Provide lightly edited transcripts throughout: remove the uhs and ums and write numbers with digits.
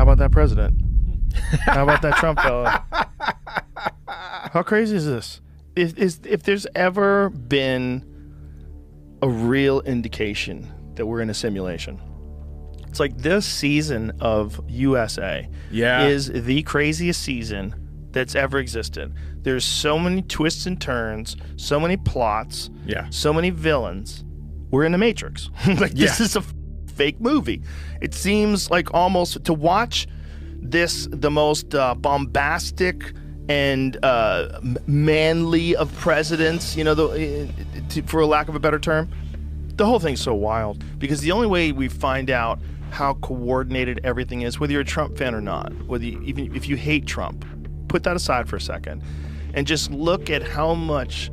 How about that president? How about that Trump fella? How crazy is this? If there's ever been a real indication that we're in a simulation, it's like this season of USA is the craziest season that's ever existed. There's so many twists and turns, so many plots, so many villains. We're in the Matrix. This is a fake movie. It seems like almost to watch this, the most bombastic and manly of presidents, for a lack of a better term. The whole thing's so wild because the only way we find out how coordinated everything is, whether you're a Trump fan or not, even if you hate Trump, put that aside for a second and just look at how much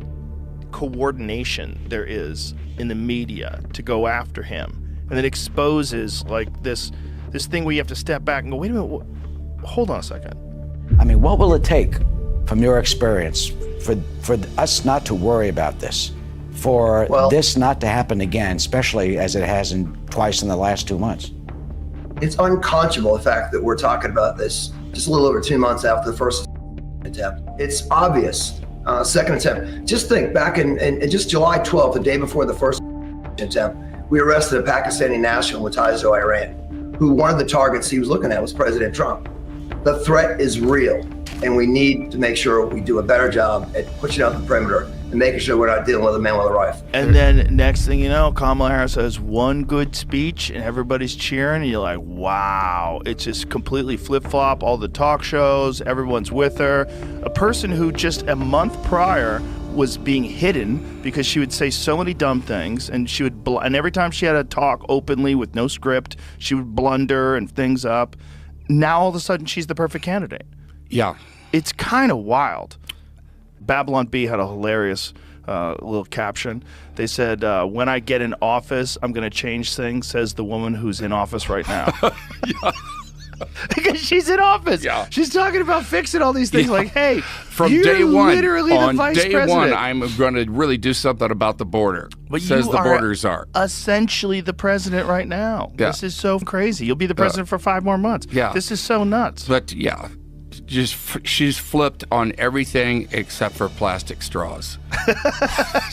coordination there is in the media to go after him. And it exposes like this thing where you have to step back and go, wait a minute, hold on a second. I mean, what will it take from your experience for us not to worry about this, for this not to happen again, especially as it has twice in the last 2 months? It's unconscionable, the fact that we're talking about this just a little over 2 months after the first attempt. It's obvious. Second attempt. Just think back in just July 12th, the day before the first attempt, we arrested a Pakistani national with ties to Iran, who one of the targets he was looking at was President Trump. The threat is real, and we need to make sure we do a better job at pushing out the perimeter and making sure we're not dealing with a man with a rifle. And then next thing you know, Kamala Harris has one good speech and everybody's cheering and you're like, wow, it's just completely flip-flop, all the talk shows, everyone's with her. A person who just a month prior was being hidden because she would say so many dumb things and and every time she had to talk openly with no script, she would blunder and things up. Now all of a sudden she's the perfect candidate. Yeah. It's kind of wild. Babylon Bee had a hilarious little caption. They said, when I get in office, I'm going to change things, says the woman who's in office right now. Because she's in office. Yeah. She's talking about fixing all these things like, hey, from you're day one, literally the vice president. On day one, I'm going to really do something about the border, but says you the borders are. Essentially the president right now. Yeah. This is so crazy. You'll be the president for 5 more months. Yeah. This is so nuts. But yeah. She's flipped on everything except for plastic straws.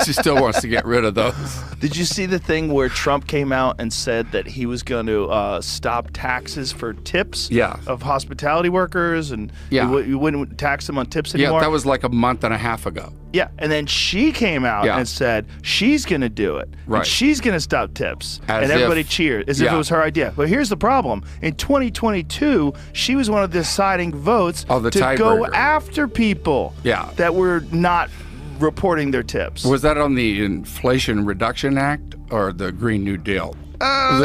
She still wants to get rid of those. Did you see the thing where Trump came out and said that he was going to stop taxes for tips of hospitality workers and you wouldn't tax them on tips anymore? Yeah, that was like a month and a half ago. Yeah, and then she came out and said she's going to do it. Right. And she's going to stop tips. And everybody cheered as if it was her idea. But here's the problem. In 2022, she was one of the deciding votes to go after people that were not reporting their tips. Was that on the Inflation Reduction Act or the Green New Deal? I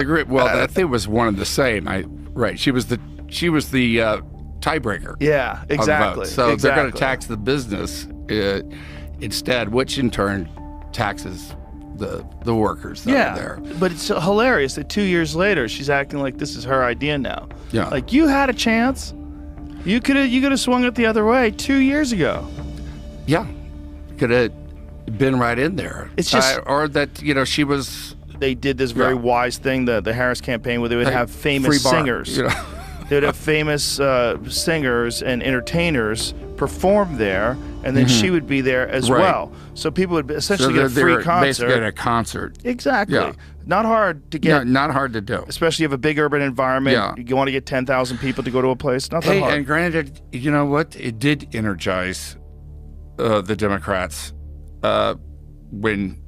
think it was one and the same. Right. She was the tiebreaker. Yeah, exactly. So they're going to tax the business instead, which in turn taxes the workers that are there. But it's hilarious that 2 years later she's acting like this is her idea now. Yeah. Like, you had a chance. You could have swung it the other way 2 years ago. Yeah. Could have been right in there. It's just or that, she was. They did this very wise thing, the Harris campaign, where they would have famous singers. They would have famous singers and entertainers perform there, and then she would be there as well. So people would essentially get a free concert. Basically at a concert. Exactly. Yeah. Not hard to get. Yeah, not hard to do. Especially if you have a big urban environment. Yeah. You want to get 10,000 people to go to a place. Not that hard. And granted, you know what? It did energize the Democrats when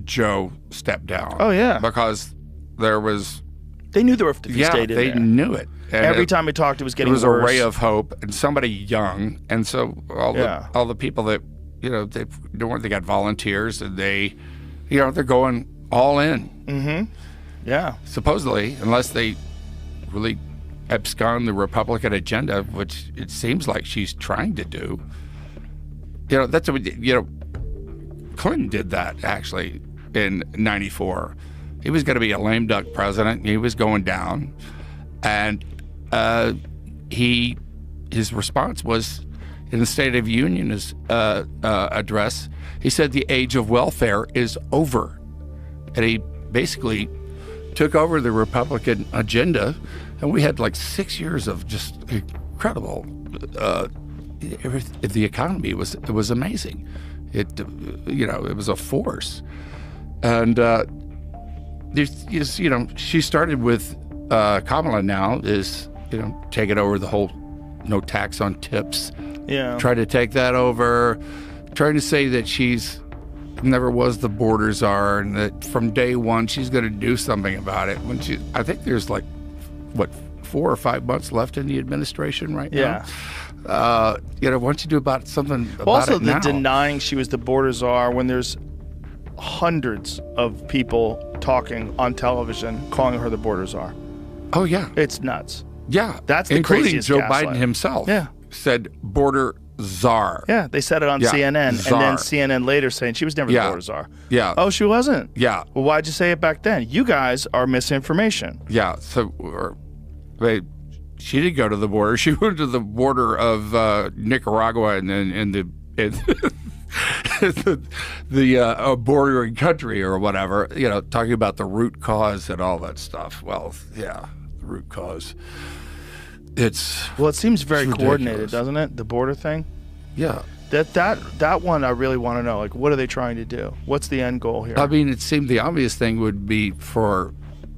Joe stepped down. Oh, yeah. Because there was... They knew there were 50 states in there. Yeah, they knew it. And every time we talked, it was getting worse. It was a ray of hope, and somebody young, and so all the people that, they got volunteers, and they're going all in. Mm-hmm. Yeah. Supposedly, unless they really abscond the Republican agenda, which it seems like she's trying to do. That's Clinton did that actually in '94. He was going to be a lame duck president. He was going down, and his response was in the State of the Union address. He said the age of welfare is over, and he basically took over the Republican agenda, and we had like 6 years of just incredible. The economy was amazing. It was a force, and she started with Kamala. Now is taking over the whole no tax on tips. Yeah, try to take that over, trying to say that she's never was the border czar, and that from day one she's going to do something about it. I think there's like, what, 4 or 5 months left in the administration right now. Why don't you do something about also it now? Also, the denying she was the border czar when there's hundreds of people talking on television calling her the border czar. Oh yeah, it's nuts. Yeah, that's the including craziest Joe gaslight. Biden himself. Yeah, said border czar. Yeah, they said it on CNN, czar. and then CNN later saying she was never the border czar. Yeah. Oh, she wasn't? Yeah. Well, why'd you say it back then? You guys are misinformation. Yeah, so she didn't go to the border. She went to the border of Nicaragua and the bordering country or whatever, talking about the root cause and all that stuff. Well, yeah, the root cause. It seems very coordinated, doesn't it? The border thing. Yeah. That one I really want to know. Like, what are they trying to do? What's the end goal here? I mean, it seemed the obvious thing would be for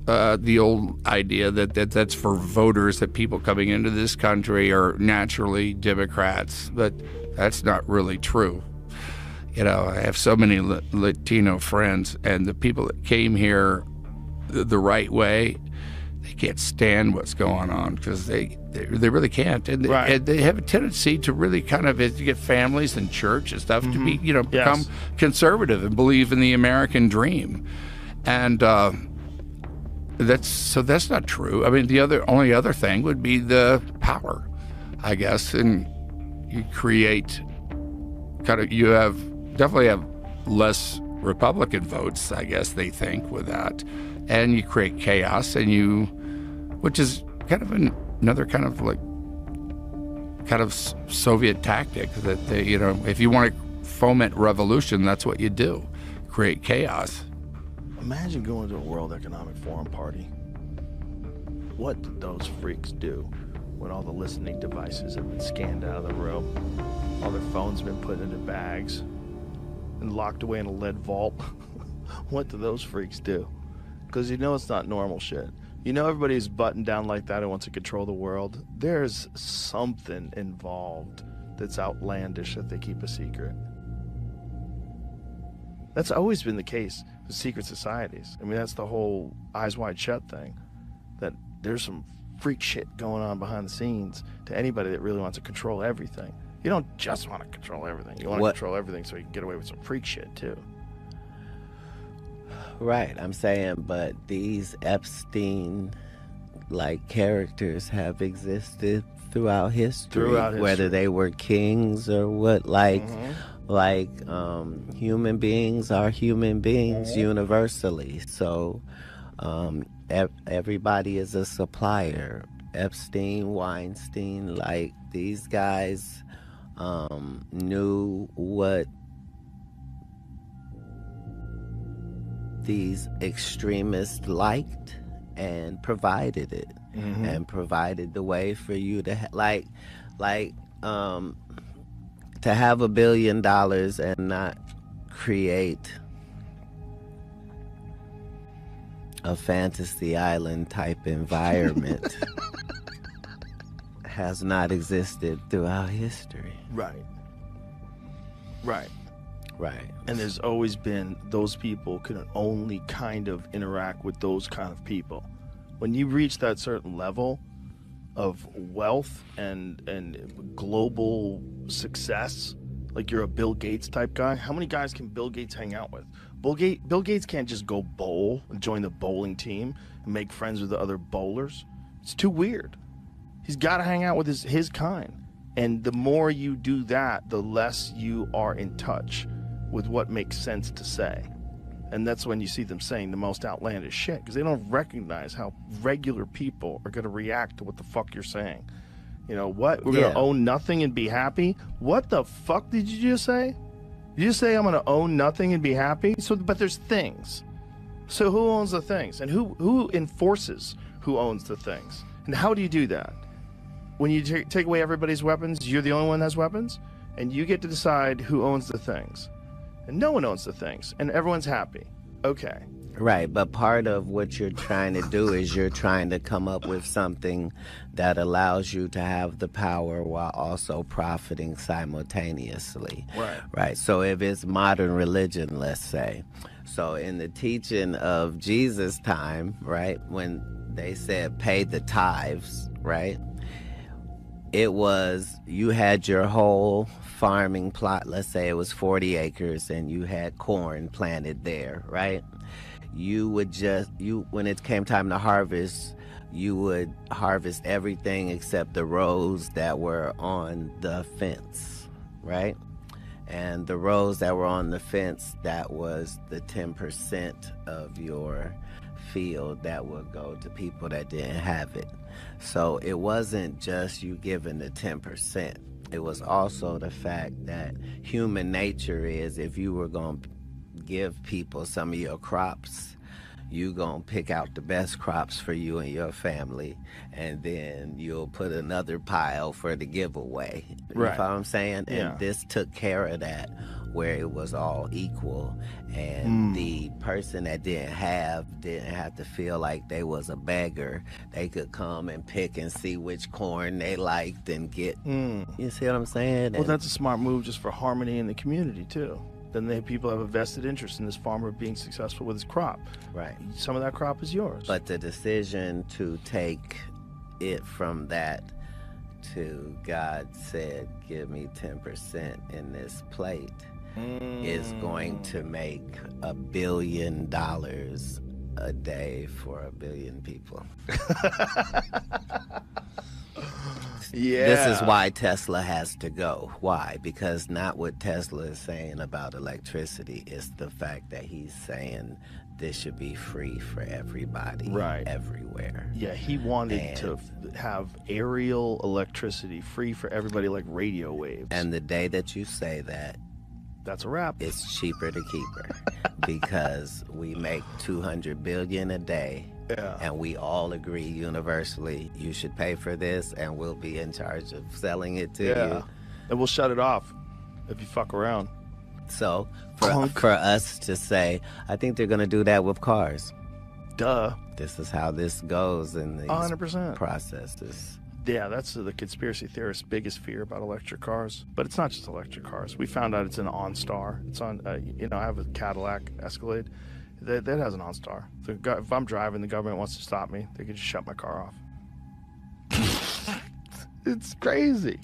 the old idea that's for voters, that people coming into this country are naturally Democrats, but that's not really true. I have so many Latino friends, and the people that came here the right way, they can't stand what's going on because they really can't, and they have a tendency to really kind of, as you get families and church and stuff, to be become conservative and believe in the American dream, and that's not true. I mean, the only other thing would be the power, I guess, and you create definitely have less Republican votes, I guess they think, with that, and you create chaos, which is kind of another kind of Soviet tactic that they, if you want to foment revolution, that's what you do, create chaos. Imagine going to a World Economic Forum party. What did those freaks do when all the listening devices have been scanned out of the room, all their phones have been put into bags and locked away in a lead vault? What do those freaks do? Because it's not normal shit. Everybody's buttoned down like that and wants to control the world. There's something involved that's outlandish that they keep a secret. That's always been the case with secret societies. I mean, that's the whole eyes wide shut thing, that there's some freak shit going on behind the scenes to anybody that really wants to control everything. You don't just want to control everything. You want to control everything so you can get away with some freak shit too. Right, I'm saying, but these Epstein-like characters have existed throughout history, whether they were kings or what, human beings are human beings universally. So everybody is a supplier. Epstein, Weinstein, these guys knew what these extremists liked and provided it, and provided the way for you to to have $1 billion and not create a fantasy island type environment has not existed throughout history. Right. Right. And there's always been, those people can only kind of interact with those kind of people. When you reach that certain level of wealth and global success, like you're a Bill Gates type guy, how many guys can Bill Gates hang out with? Bill Gates can't just go bowl and join the bowling team and make friends with the other bowlers. It's too weird. He's got to hang out with his kind. And the more you do that, the less you are in touch with what makes sense to say. And that's when you see them saying the most outlandish shit, because they don't recognize how regular people are going to react to what the fuck you're saying. What? We're going to own nothing and be happy? What the fuck did you just say? You just say I'm going to own nothing and be happy? But there's things. So who owns the things, and who enforces who owns the things, and how do you do that? When you take away everybody's weapons, you're the only one that has weapons, and you get to decide who owns the things, and no one owns the things, and everyone's happy. Okay. Right, but part of what you're trying to do is you're trying to come up with something that allows you to have the power while also profiting simultaneously. Right. So if it's modern religion, let's say, so in the teaching of Jesus' time, right, when they said pay the tithes, right, it was you had your whole farming plot, let's say it was 40 acres, and you had corn planted there, right? You would when it came time to harvest, you would harvest everything except the rows that were on the fence, right? And the rows that were on the fence, that was the 10% of your field that would go to people that didn't have it. So it wasn't just you giving the 10%. It was also the fact that human nature is, if you were going to give people some of your crops, you gonna pick out the best crops for you and your family, and then you'll put another pile for the giveaway. You Right. know what I'm saying? Yeah. And this took care of that, where it was all equal, and the person that didn't have to feel like they was a beggar. They could come and pick and see which corn they liked and get. You see what I'm saying? Well, And- that's a smart move just for harmony in the community, too. Then people have a vested interest in this farmer being successful with his crop. right. Some of that crop is yours. But the decision to take it from that to God said, give me 10% in this plate, is going to make $1 billion a day for 1 billion people. yeah. This is why Tesla has to go. Why? Because not what Tesla is saying about electricity, it's the fact that he's saying this should be free for everybody, Right. everywhere. Yeah, he wanted And- to have aerial electricity free for everybody, like radio waves. And the day that you say that, that's a wrap. it's cheaper to keep her because we make 200 billion a day. Yeah. And we all agree universally you should pay for this, and we'll be in charge of selling it to you. And we'll shut it off if you fuck around. So Clunk. for us to say, I think they're going to do that with cars. Duh. This is how this goes in these 100%. processes. Yeah, that's the conspiracy theorist's biggest fear about electric cars. But it's not just electric cars. We found out it's an OnStar. It's on, I have a Cadillac Escalade. That has an OnStar. If I'm driving, the government wants to stop me, they can just shut my car off. It's crazy.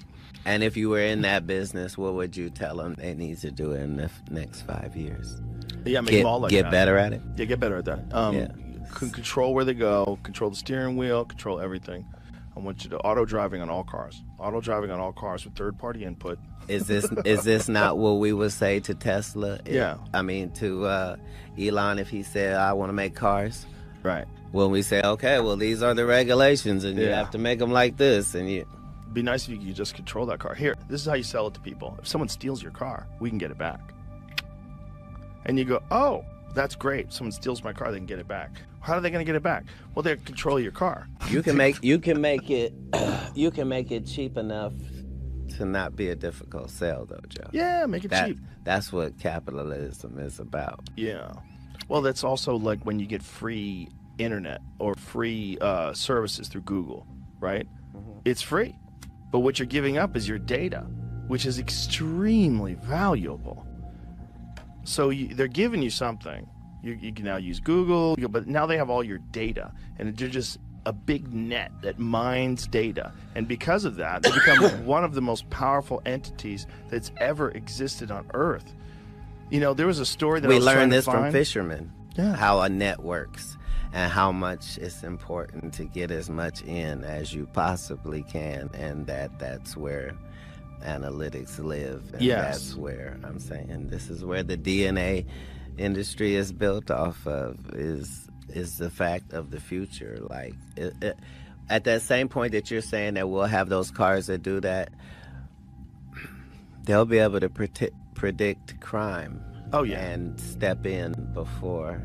And if you were in that business, what would you tell them they need to do in the next 5 years? Yeah, make them all like get that. better at it? Yeah, get better at that. Yeah. Control where they go, control the steering wheel, control everything. I want you to auto driving on all cars. Auto driving on all cars with third-party input. Is this not what we would say to Tesla? Yeah. I mean, to Elon, if he said, I want to make cars. Right. When we say, okay, well, these are the regulations, and you Yeah. have to make them like this, and you... It'd be nice if you could just control that car. Here, this is how you sell it to people. If someone steals your car, we can get it back. And you go, oh, that's great. Someone steals my car, they can get it back. How are they going to get it back? Well, they control your car. You can make it cheap enough to not be a difficult sell, though, Joe. Yeah, make it cheap. That's what capitalism is about. Yeah. Well, that's also like when you get free internet or free services through Google, right? It's free. But what you're giving up is your data, which is extremely valuable. So they're giving you something. You can now use Google, but now they have all your data, and they're just a big net that mines data. And because of that, they become one of the most powerful entities that's ever existed on Earth. You know, there was a story that I We was trying learned to this from find. fishermen, Yeah. how a net works and how much it's important to get as much in as you possibly can, and that's where analytics live. And Yes. that's where I'm saying this is where the DNA industry is built off of, is the fact of the future. Like at that same point that you're saying that we'll have those cars that do that, they'll be able to predict crime. Oh, yeah. And step in before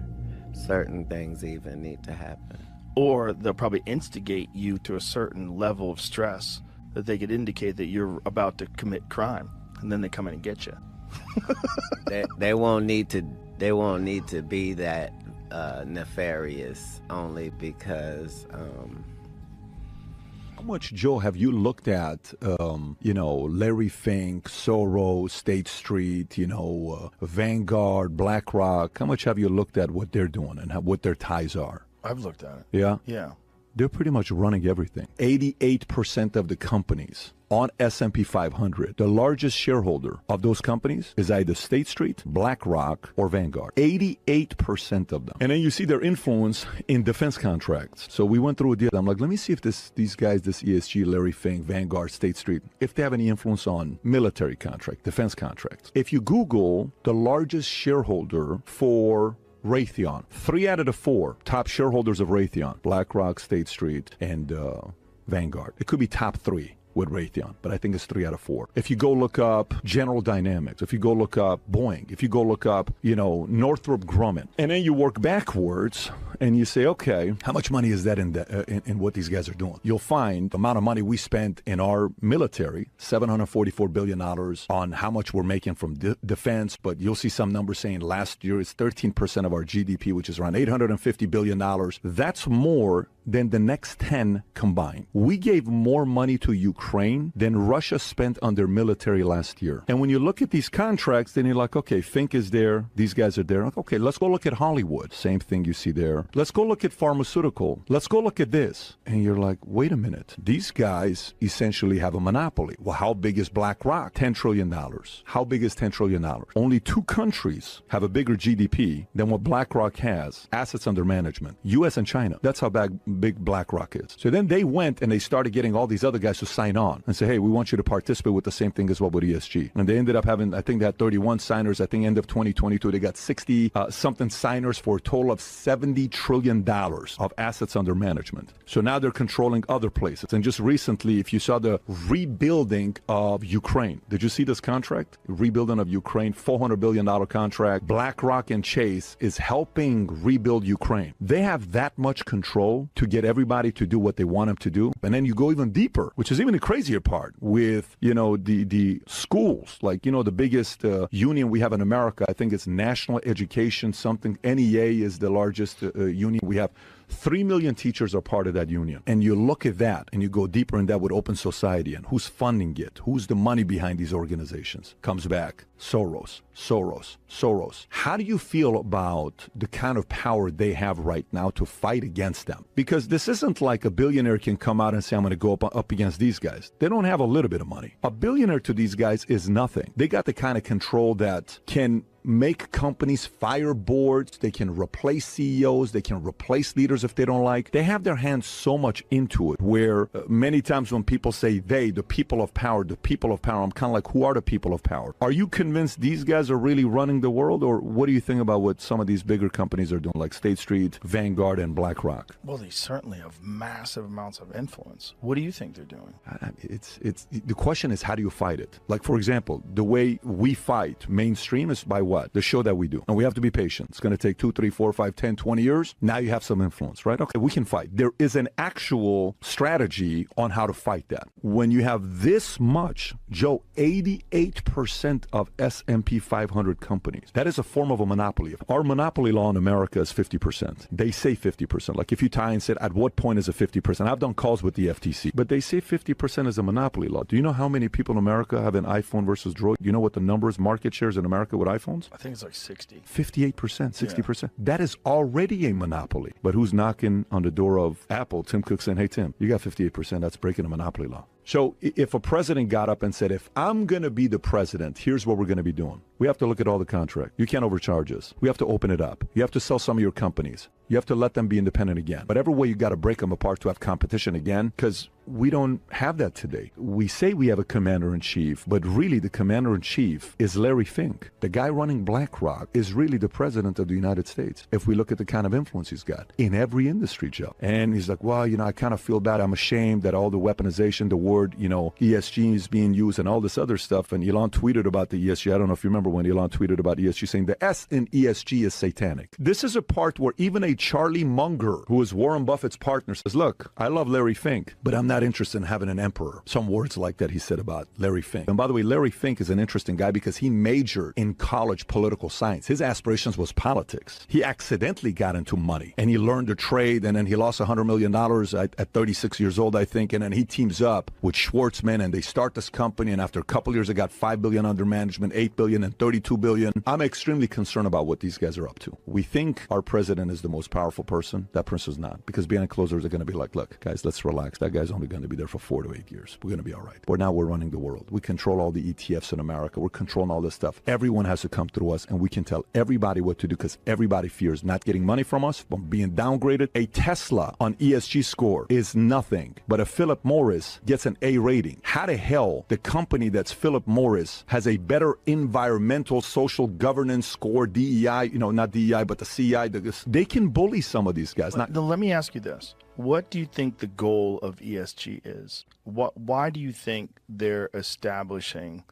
certain things even need to happen. Or they'll probably instigate you to a certain level of stress that they could indicate that you're about to commit crime, and then they come in and get you. They won't need to. They won't need to be that nefarious, only because. How much, Joe, have you looked at, Larry Fink, Soros, State Street, Vanguard, BlackRock? How much have you looked at what they're doing and what their ties are? I've looked at it. Yeah? Yeah. They're pretty much running everything. 88% of the companies on S&P 500, the largest shareholder of those companies is either State Street, BlackRock, or Vanguard. 88% of them. And then you see their influence in defense contracts. So we went through a deal. I'm like, let me see if these guys, this ESG, Larry Fink, Vanguard, State Street, if they have any influence on military contract, defense contracts. If you Google the largest shareholder for Raytheon, 3 out of the 4 top shareholders of Raytheon, BlackRock, State Street, and Vanguard. It could be top 3 with Raytheon, but I think it's 3 out of 4. If you go look up General Dynamics, if you go look up Boeing, if you go look up, Northrop Grumman, and then you work backwards and you say, okay, how much money is that in what these guys are doing? You'll find the amount of money we spent in our military, $744 billion on how much we're making from defense, but you'll see some numbers saying last year it's 13% of our GDP, which is around $850 billion. That's more than the next 10 combined. We gave more money to Ukraine than Russia spent on their military last year. And when you look at these contracts, then you're like, okay, Fink is there, these guys are there. Okay, let's go look at Hollywood. Same thing you see there. Let's go look at pharmaceutical. Let's go look at this. And you're like, wait a minute. These guys essentially have a monopoly. Well, how big is BlackRock? $10 trillion. How big is $10 trillion? Only 2 countries have a bigger GDP than what BlackRock has, assets under management, U.S. and China. That's how big BlackRock is. So then they went and they started getting all these other guys to sign on and say, hey, we want you to participate with the same thing as well with ESG. And they ended up having, I think they had 31 signers. I think end of 2022, they got 60 something signers for a total of $70 trillion of assets under management. So now they're controlling other places. And just recently, if you saw the rebuilding of Ukraine, did you see this contract? Rebuilding of Ukraine, $400 billion contract. BlackRock and Chase is helping rebuild Ukraine. They have that much control to get everybody to do what they want them to do. And then you go even deeper, which is even the crazier part with, the schools, like, the biggest union we have in America. I think it's National Education something. NEA is the largest union we have. 3 million teachers are part of that union. And you look at that and you go deeper in that with open society and who's funding it, who's the money behind these organizations. Comes back, Soros. How do you feel about the kind of power they have right now to fight against them? Because this isn't like a billionaire can come out and say, I'm going to go up against these guys. They don't have a little bit of money. A billionaire to these guys is nothing. They got the kind of control that can make companies fire boards. They can replace CEOs. They can replace leaders if they don't like. They have their hands so much into it where many times when people say the people of power, I'm kind of like, who are the people of power? Are you convinced these guys are really running the world? Or what do you think about what some of these bigger companies are doing, like State Street, Vanguard, and BlackRock? Well, they certainly have massive amounts of influence. What do you think they're doing? It's the question is, how do you fight it? Like, for example, the way we fight mainstream is by what? The show that we do. And we have to be patient. It's going to take 2, 3, 4, 5, 10, 20 years. Now you have some influence, right? Okay, we can fight. There is an actual strategy on how to fight that. When you have this much, Joe, 88% of S&P 500 companies, that is a form of a monopoly. Our monopoly law in America is 50%. They say 50%. Like if you tie and said, at what point is it 50%? I've done calls with the FTC, but they say 50% is a monopoly law. Do you know how many people in America have an iPhone versus Droid? Do you know what the numbers, market shares in America with iPhones? I think it's like 60. 58%, 60%. Yeah. That is already a monopoly. But who's knocking on the door of Apple? Tim Cook saying, hey, Tim, you got 58%. That's breaking a monopoly law. So if a president got up and said, if I'm going to be the president, here's what we're going to be doing. We have to look at all the contract. You can't overcharge us. We have to open it up. You have to sell some of your companies. You have to let them be independent again. But every way you got to break them apart to have competition again, because we don't have that today. We say we have a commander-in-chief, but really the commander-in-chief is Larry Fink. The guy running BlackRock is really the president of the United States, if we look at the kind of influence he's got in every industry, Joe. And he's like, well, I kind of feel bad. I'm ashamed that all the weaponization, the word, ESG is being used and all this other stuff. And Elon tweeted about the ESG. I don't know if you remember when Elon tweeted about ESG, saying the S in ESG is satanic. This is a part where even a Charlie Munger, who is Warren Buffett's partner, says, look, I love Larry Fink, but I'm not interested in having an emperor. Some words like that he said about Larry Fink. And by the way, Larry Fink is an interesting guy because he majored in college political science. His aspirations was politics. He accidentally got into money and he learned to trade, and then he lost $100 million at 36 years old, I think. And then he teams up with Schwartzman and they start this company. And after a couple years, they got $5 billion under management, $8 billion and $32 billion. I'm extremely concerned about what these guys are up to. We think our president is the most powerful person. That person's not, because behind closed doors, they're going to be like, look, guys, let's relax. That guy's only going to be there for 4 to 8 years. We're going to be all right. But now we're running the world. We control all the ETFs in America. We're controlling all this stuff. Everyone has to come through us, and we can tell everybody what to do because everybody fears not getting money from us, from being downgraded. A Tesla on ESG score is nothing, but a Philip Morris gets an A rating. How the hell the company that's Philip Morris has a better environmental social governance score, DEI, not DEI, but the CI, they can bully some of these guys. Let me ask you this. What do you think the goal of ESG is? Why do you think they're establishing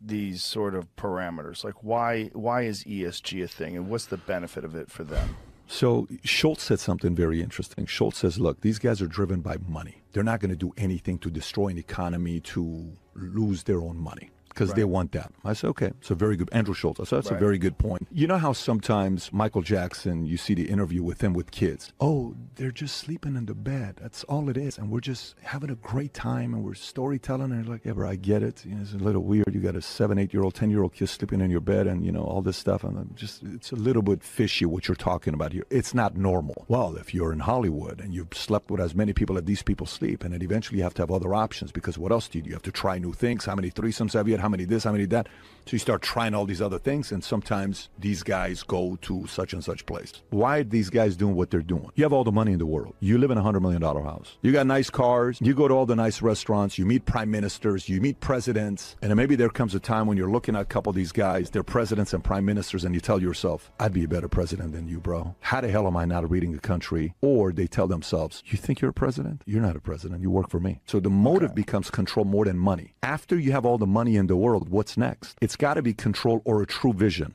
these sort of parameters? Like, why is ESG a thing, and what's the benefit of it for them? So Schultz said something very interesting. Schultz says, look, these guys are driven by money. They're not going to do anything to destroy an economy to lose their own money, because they want that. I said, okay, it's a very good, Andrew Schultz. I said, that's a very good point. You know how sometimes Michael Jackson, you see the interview with him with kids. Oh, they're just sleeping in the bed. That's all it is. And we're just having a great time and we're storytelling. And you're like, yeah, bro, I get it. It's a little weird. You got a 7, 8-year-old, 10-year-old kid sleeping in your bed and, all this stuff. And it's a little bit fishy what you're talking about here. It's not normal. Well, if you're in Hollywood and you've slept with as many people as these people sleep, and then eventually you have to have other options, because what else do you do? You have to try new things. How many threesomes have you had? How many this, how many that? So you start trying all these other things, and sometimes these guys go to such and such place. Why are these guys doing what they're doing? You have all the money in the world. You live in a $100 million house. You got nice cars. You go to all the nice restaurants. You meet prime ministers. You meet presidents. And then maybe there comes a time when you're looking at a couple of these guys, they're presidents and prime ministers, and you tell yourself, I'd be a better president than you, bro. How the hell am I not leading a country? Or they tell themselves, you think you're a president? You're not a president. You work for me. So the motive becomes control more than money. After you have all the money in the world, what's next? It's got to be control or a true vision.